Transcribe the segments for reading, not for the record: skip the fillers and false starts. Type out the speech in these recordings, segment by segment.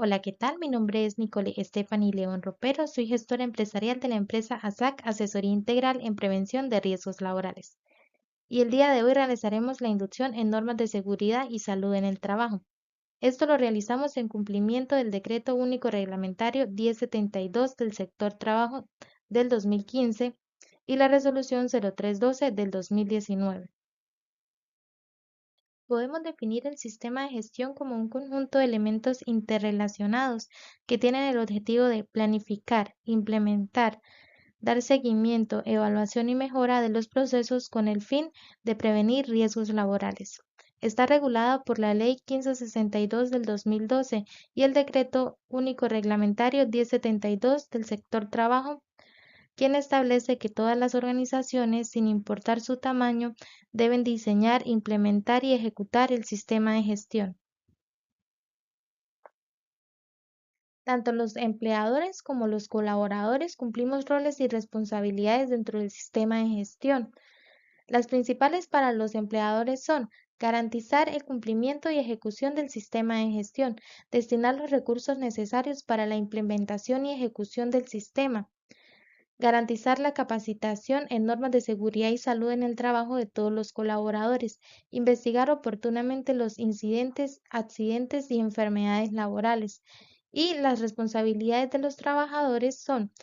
Hola, ¿qué tal? Mi nombre es Nicole Stephanie León Ropero, soy gestora empresarial de la empresa ASAC Asesoría Integral en Prevención de Riesgos Laborales. Y el día de hoy realizaremos la inducción en normas de seguridad y salud en el trabajo. Esto lo realizamos en cumplimiento del Decreto Único Reglamentario 1072 del sector trabajo del 2015 y la Resolución 0312 del 2019. Podemos definir el sistema de gestión como un conjunto de elementos interrelacionados que tienen el objetivo de planificar, implementar, dar seguimiento, evaluación y mejora de los procesos con el fin de prevenir riesgos laborales. Está regulada por la Ley 1562 del 2012 y el Decreto Único Reglamentario 1072 del sector trabajo, quien establece que todas las organizaciones, sin importar su tamaño, deben diseñar, implementar y ejecutar el sistema de gestión. Tanto los empleadores como los colaboradores cumplimos roles y responsabilidades dentro del sistema de gestión. Las principales para los empleadores son garantizar el cumplimiento y ejecución del sistema de gestión, destinar los recursos necesarios para la implementación y ejecución del sistema, garantizar la capacitación en normas de seguridad y salud en el trabajo de todos los colaboradores, investigar oportunamente los incidentes, accidentes y enfermedades laborales. Y las responsabilidades de los trabajadores son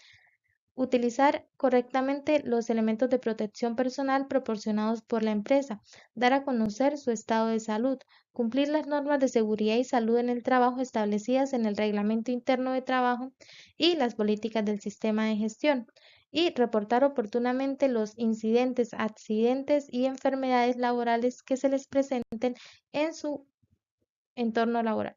utilizar correctamente los elementos de protección personal proporcionados por la empresa, dar a conocer su estado de salud, cumplir las normas de seguridad y salud en el trabajo establecidas en el Reglamento Interno de Trabajo y las políticas del sistema de gestión, y reportar oportunamente los incidentes, accidentes y enfermedades laborales que se les presenten en su entorno laboral.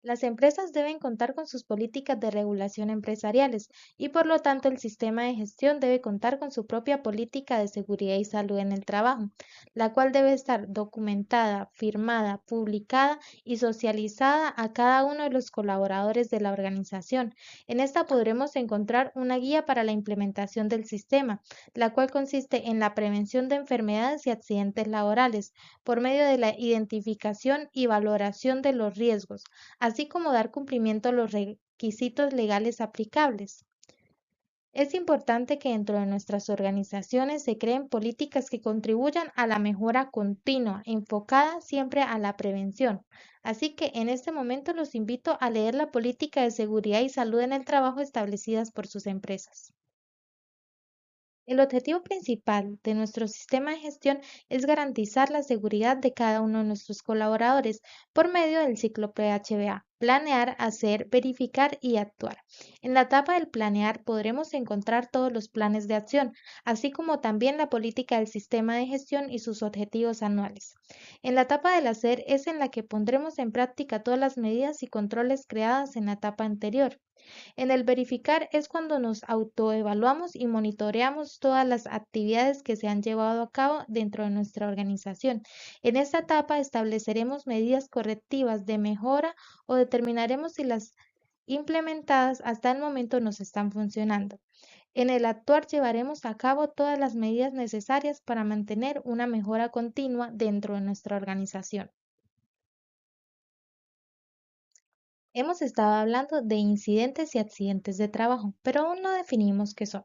Las empresas deben contar con sus políticas de regulación empresariales y por lo tanto el sistema de gestión debe contar con su propia política de seguridad y salud en el trabajo, la cual debe estar documentada, firmada, publicada y socializada a cada uno de los colaboradores de la organización. En esta podremos encontrar una guía para la implementación del sistema, la cual consiste en la prevención de enfermedades y accidentes laborales por medio de la identificación y valoración de los riesgos, así como dar cumplimiento a los requisitos legales aplicables. Es importante que dentro de nuestras organizaciones se creen políticas que contribuyan a la mejora continua, enfocada siempre a la prevención. Así que en este momento los invito a leer la política de seguridad y salud en el trabajo establecidas por sus empresas. El objetivo principal de nuestro sistema de gestión es garantizar la seguridad de cada uno de nuestros colaboradores por medio del ciclo PHBA: planear, hacer, verificar y actuar. En la etapa del planear podremos encontrar todos los planes de acción, así como también la política del sistema de gestión y sus objetivos anuales. En la etapa del hacer es en la que pondremos en práctica todas las medidas y controles creadas en la etapa anterior. En el verificar es cuando nos autoevaluamos y monitoreamos todas las actividades que se han llevado a cabo dentro de nuestra organización. En esta etapa estableceremos medidas correctivas de mejora o determinaremos si las implementadas hasta el momento nos están funcionando. En el actuar llevaremos a cabo todas las medidas necesarias para mantener una mejora continua dentro de nuestra organización. Hemos estado hablando de incidentes y accidentes de trabajo, pero aún no definimos qué son.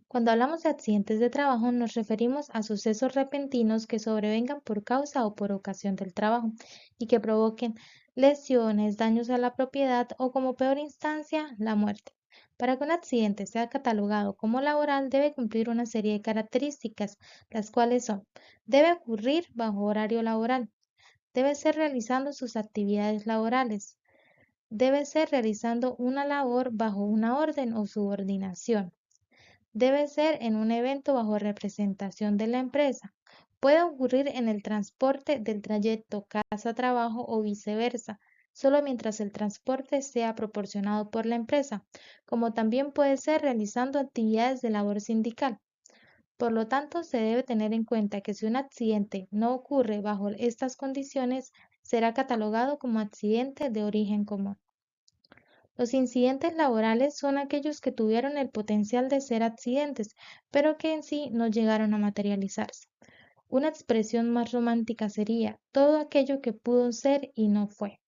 Cuando hablamos de accidentes de trabajo, nos referimos a sucesos repentinos que sobrevengan por causa o por ocasión del trabajo y que provoquen lesiones, daños a la propiedad o, como peor instancia, la muerte. Para que un accidente sea catalogado como laboral, debe cumplir una serie de características, las cuales son: debe ocurrir bajo horario laboral, debe ser realizando sus actividades laborales, debe ser realizando una labor bajo una orden o subordinación, debe ser en un evento bajo representación de la empresa. Puede ocurrir en el transporte del trayecto casa-trabajo o viceversa, solo mientras el transporte sea proporcionado por la empresa, como también puede ser realizando actividades de labor sindical. Por lo tanto, se debe tener en cuenta que si un accidente no ocurre bajo estas condiciones, será catalogado como accidente de origen común. Los incidentes laborales son aquellos que tuvieron el potencial de ser accidentes, pero que en sí no llegaron a materializarse. Una expresión más romántica sería todo aquello que pudo ser y no fue.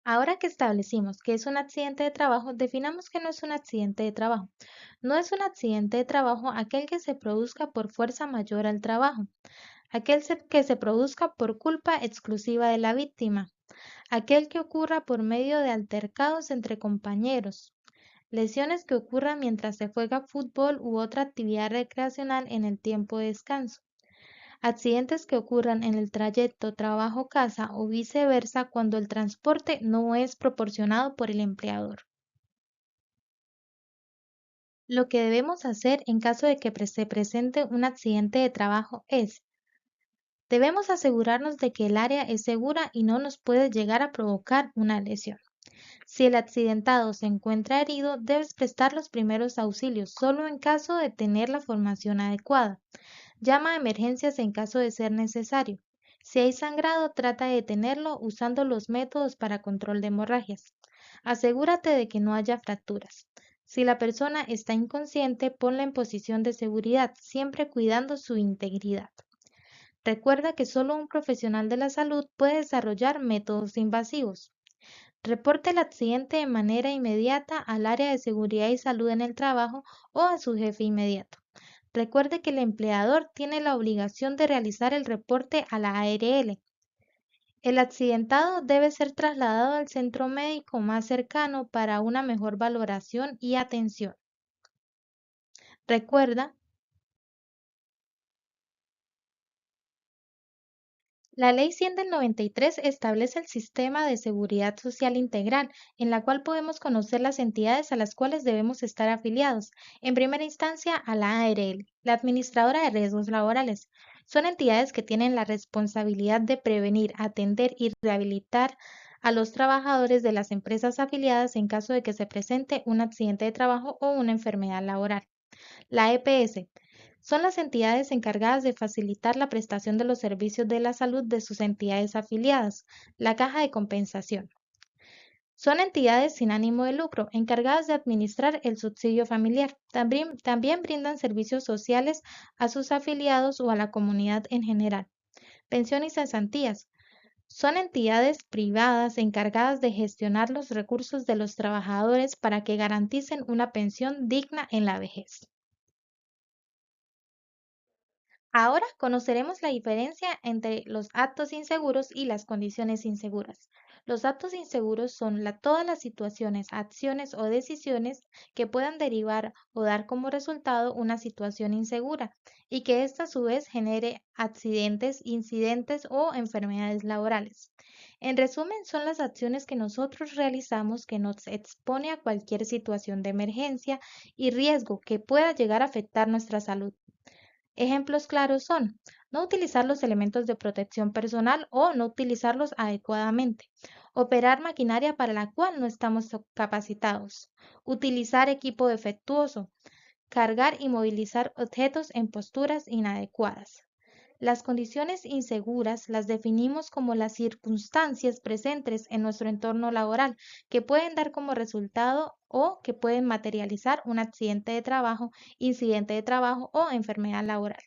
Ahora que establecimos que es un accidente de trabajo, definamos que no es un accidente de trabajo. No es un accidente de trabajo aquel que se produzca por fuerza mayor al trabajo, que se produzca por culpa exclusiva de la víctima, aquel que ocurra por medio de altercados entre compañeros, lesiones que ocurran mientras se juega fútbol u otra actividad recreacional en el tiempo de descanso. Accidentes que ocurran en el trayecto trabajo-casa o viceversa cuando el transporte no es proporcionado por el empleador. Lo que debemos hacer en caso de que se presente un accidente de trabajo es, debemos asegurarnos de que el área es segura y no nos puede llegar a provocar una lesión. Si el accidentado se encuentra herido, debes prestar los primeros auxilios solo en caso de tener la formación adecuada. Llama a emergencias en caso de ser necesario. Si hay sangrado, trata de detenerlo usando los métodos para control de hemorragias. Asegúrate de que no haya fracturas. Si la persona está inconsciente, ponla en posición de seguridad, siempre cuidando su integridad. Recuerda que solo un profesional de la salud puede desarrollar métodos invasivos. Reporte el accidente de manera inmediata al área de seguridad y salud en el trabajo o a su jefe inmediato. Recuerde que el empleador tiene la obligación de realizar el reporte a la ARL. El accidentado debe ser trasladado al centro médico más cercano para una mejor valoración y atención. Recuerda, la Ley 100 del 93 establece el sistema de seguridad social integral, en la cual podemos conocer las entidades a las cuales debemos estar afiliados. En primera instancia, a la ARL, la Administradora de Riesgos Laborales. Son entidades que tienen la responsabilidad de prevenir, atender y rehabilitar a los trabajadores de las empresas afiliadas en caso de que se presente un accidente de trabajo o una enfermedad laboral. La EPS son las entidades encargadas de facilitar la prestación de los servicios de la salud de sus entidades afiliadas. La Caja de Compensación. Son entidades sin ánimo de lucro encargadas de administrar el subsidio familiar. También brindan servicios sociales a sus afiliados o a la comunidad en general. Pensión y cesantías. Son entidades privadas encargadas de gestionar los recursos de los trabajadores para que garanticen una pensión digna en la vejez. Ahora conoceremos la diferencia entre los actos inseguros y las condiciones inseguras. Los actos inseguros son todas las situaciones, acciones o decisiones que puedan derivar o dar como resultado una situación insegura y que ésta a su vez genere accidentes, incidentes o enfermedades laborales. En resumen, son las acciones que nosotros realizamos que nos expone a cualquier situación de emergencia y riesgo que pueda llegar a afectar nuestra salud. Ejemplos claros son no utilizar los elementos de protección personal o no utilizarlos adecuadamente, operar maquinaria para la cual no estamos capacitados, utilizar equipo defectuoso, cargar y movilizar objetos en posturas inadecuadas. Las condiciones inseguras las definimos como las circunstancias presentes en nuestro entorno laboral que pueden dar como resultado o que pueden materializar un accidente de trabajo, incidente de trabajo o enfermedad laboral.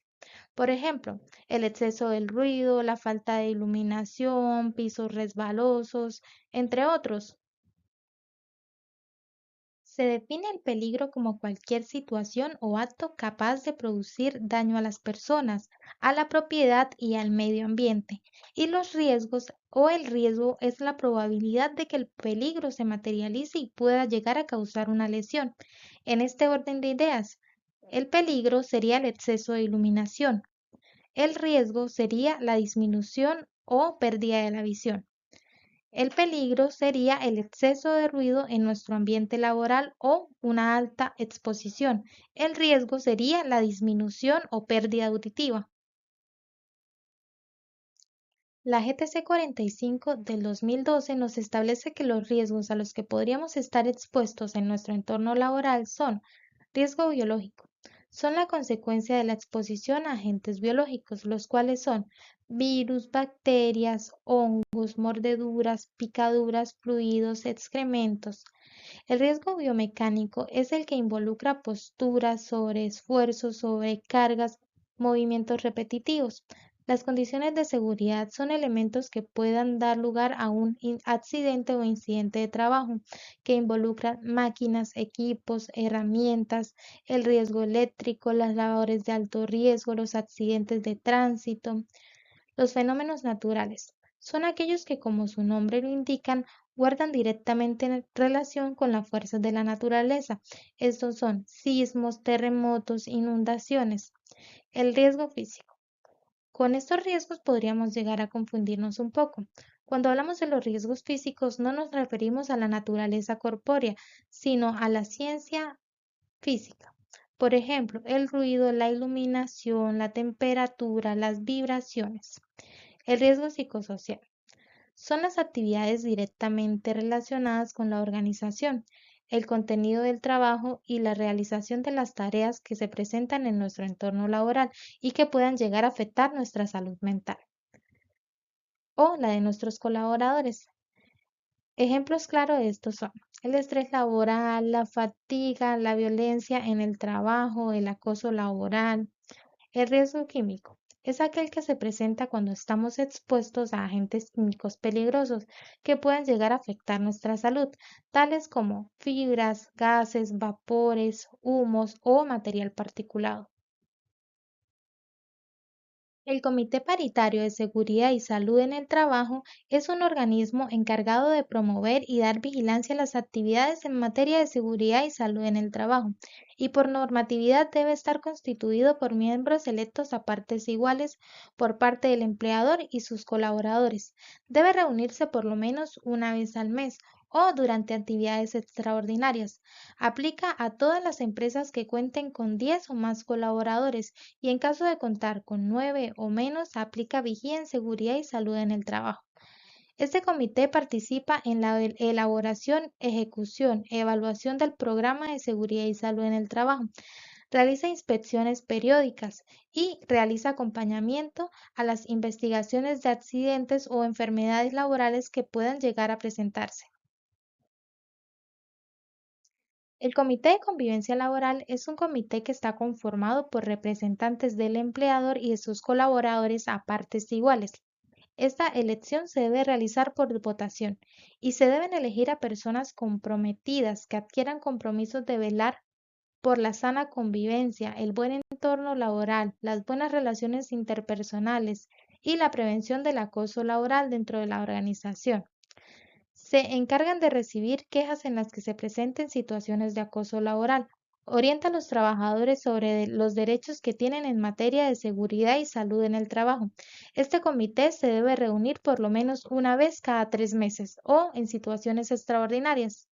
Por ejemplo, el exceso del ruido, la falta de iluminación, pisos resbalosos, entre otros. Se define el peligro como cualquier situación o acto capaz de producir daño a las personas, a la propiedad y al medio ambiente. Y los riesgos o el riesgo es la probabilidad de que el peligro se materialice y pueda llegar a causar una lesión. En este orden de ideas, el peligro sería el exceso de iluminación. El riesgo sería la disminución o pérdida de la visión. El peligro sería el exceso de ruido en nuestro ambiente laboral o una alta exposición. El riesgo sería la disminución o pérdida auditiva. La GTC 45 del 2012 nos establece que los riesgos a los que podríamos estar expuestos en nuestro entorno laboral son riesgo biológico. Son la consecuencia de la exposición a agentes biológicos, los cuales son virus, bacterias, hongos, mordeduras, picaduras, fluidos, excrementos. El riesgo biomecánico es el que involucra posturas, sobreesfuerzos, sobrecargas, movimientos repetitivos. Las condiciones de seguridad son elementos que puedan dar lugar a un accidente o incidente de trabajo que involucran máquinas, equipos, herramientas, el riesgo eléctrico, las labores de alto riesgo, los accidentes de tránsito. Los fenómenos naturales son aquellos que, como su nombre lo indican, guardan directamente en relación con las fuerzas de la naturaleza. Estos son sismos, terremotos, inundaciones. El riesgo físico. Con estos riesgos podríamos llegar a confundirnos un poco. Cuando hablamos de los riesgos físicos no nos referimos a la naturaleza corpórea, sino a la ciencia física. Por ejemplo, el ruido, la iluminación, la temperatura, las vibraciones. El riesgo psicosocial. Son las actividades directamente relacionadas con la organización, el contenido del trabajo y la realización de las tareas que se presentan en nuestro entorno laboral y que puedan llegar a afectar nuestra salud mental o la de nuestros colaboradores. Ejemplos claros de estos son el estrés laboral, la fatiga, la violencia en el trabajo, el acoso laboral. El riesgo químico es aquel que se presenta cuando estamos expuestos a agentes químicos peligrosos que pueden llegar a afectar nuestra salud, tales como fibras, gases, vapores, humos o material particulado. El Comité Paritario de Seguridad y Salud en el Trabajo es un organismo encargado de promover y dar vigilancia a las actividades en materia de seguridad y salud en el trabajo, y por normatividad debe estar constituido por miembros electos a partes iguales por parte del empleador y sus colaboradores. Debe reunirse por lo menos una vez al mes o durante actividades extraordinarias. Aplica a todas las empresas que cuenten con 10 o más colaboradores y en caso de contar con 9 o menos, aplica vigía en seguridad y salud en el trabajo. Este comité participa en la elaboración, ejecución, evaluación del programa de seguridad y salud en el trabajo, realiza inspecciones periódicas y realiza acompañamiento a las investigaciones de accidentes o enfermedades laborales que puedan llegar a presentarse. El Comité de Convivencia Laboral es un comité que está conformado por representantes del empleador y de sus colaboradores a partes iguales. Esta elección se debe realizar por votación y se deben elegir a personas comprometidas que adquieran compromisos de velar por la sana convivencia, el buen entorno laboral, las buenas relaciones interpersonales y la prevención del acoso laboral dentro de la organización. Se encargan de recibir quejas en las que se presenten situaciones de acoso laboral. Orienta a los trabajadores sobre los derechos que tienen en materia de seguridad y salud en el trabajo. Este comité se debe reunir por lo menos una vez cada 3 meses o en situaciones extraordinarias.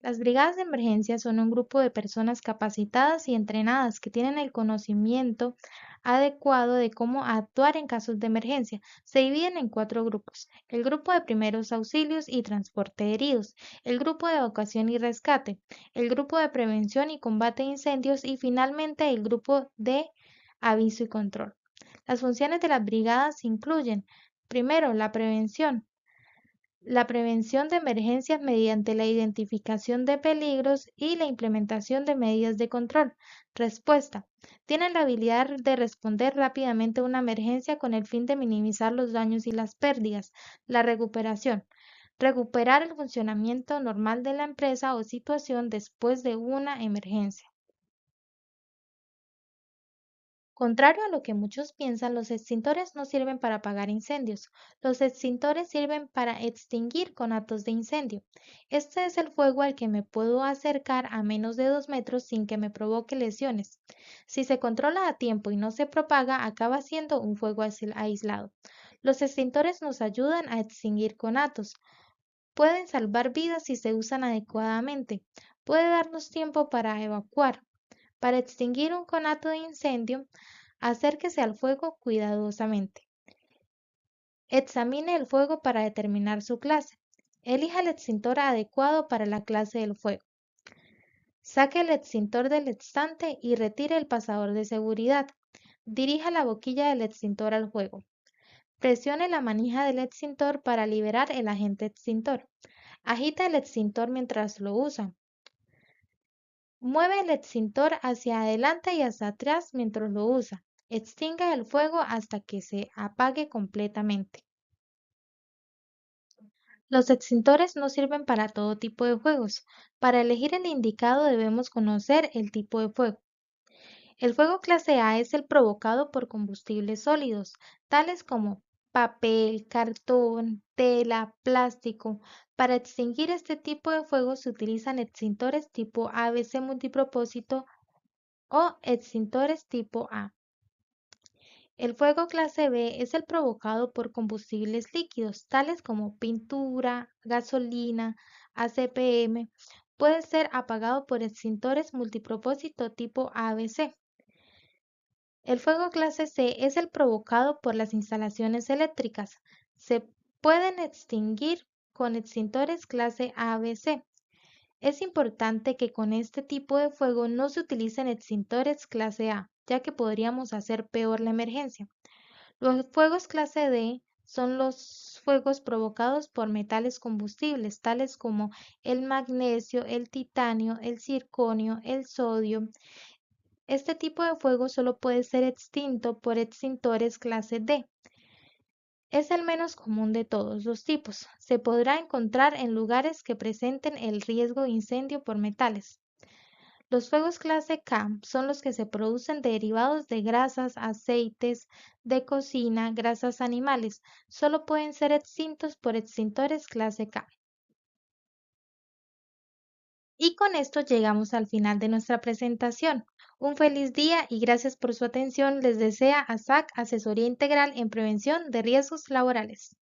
Las brigadas de emergencia son un grupo de personas capacitadas y entrenadas que tienen el conocimiento adecuado de cómo actuar en casos de emergencia. Se dividen en 4 grupos: el grupo de primeros auxilios y transporte de heridos, el grupo de evacuación y rescate, el grupo de prevención y combate de incendios y finalmente el grupo de aviso y control. Las funciones de las brigadas incluyen, primero, la prevención de emergencias mediante la identificación de peligros y la implementación de medidas de control. Respuesta. Tienen la habilidad de responder rápidamente a una emergencia con el fin de minimizar los daños y las pérdidas. La recuperación. Recuperar el funcionamiento normal de la empresa o situación después de una emergencia. Contrario a lo que muchos piensan, los extintores no sirven para apagar incendios. Los extintores sirven para extinguir conatos de incendio. Este es el fuego al que me puedo acercar a menos de 2 metros sin que me provoque lesiones. Si se controla a tiempo y no se propaga, acaba siendo un fuego aislado. Los extintores nos ayudan a extinguir conatos. Pueden salvar vidas si se usan adecuadamente. Puede darnos tiempo para evacuar. Para extinguir un conato de incendio, acérquese al fuego cuidadosamente. Examine el fuego para determinar su clase. Elija el extintor adecuado para la clase del fuego. Saque el extintor del estante y retire el pasador de seguridad. Dirija la boquilla del extintor al fuego. Presione la manija del extintor para liberar el agente extintor. Agita el extintor mientras lo usa. Mueve el extintor hacia adelante y hacia atrás mientras lo usa. Extinga el fuego hasta que se apague completamente. Los extintores no sirven para todo tipo de fuegos. Para elegir el indicado debemos conocer el tipo de fuego. El fuego clase A es el provocado por combustibles sólidos, tales como papel, cartón, tela, plástico. Para extinguir este tipo de fuego se utilizan extintores tipo ABC multipropósito o extintores tipo A. El fuego clase B es el provocado por combustibles líquidos, tales como pintura, gasolina, ACPM. Puede ser apagado por extintores multipropósito tipo ABC. El fuego clase C es el provocado por las instalaciones eléctricas. Se pueden extinguir con extintores clase ABC. Es importante que con este tipo de fuego no se utilicen extintores clase A, ya que podríamos hacer peor la emergencia. Los fuegos clase D son los fuegos provocados por metales combustibles, tales como el magnesio, el titanio, el circonio, el sodio. Este tipo de fuego solo puede ser extinto por extintores clase D. Es el menos común de todos los tipos. Se podrá encontrar en lugares que presenten el riesgo de incendio por metales. Los fuegos clase K son los que se producen derivados de grasas, aceites de cocina, grasas animales. Solo pueden ser extintos por extintores clase K. Y con esto llegamos al final de nuestra presentación. Un feliz día y gracias por su atención. Les desea ASAC Asesoría Integral en Prevención de Riesgos Laborales.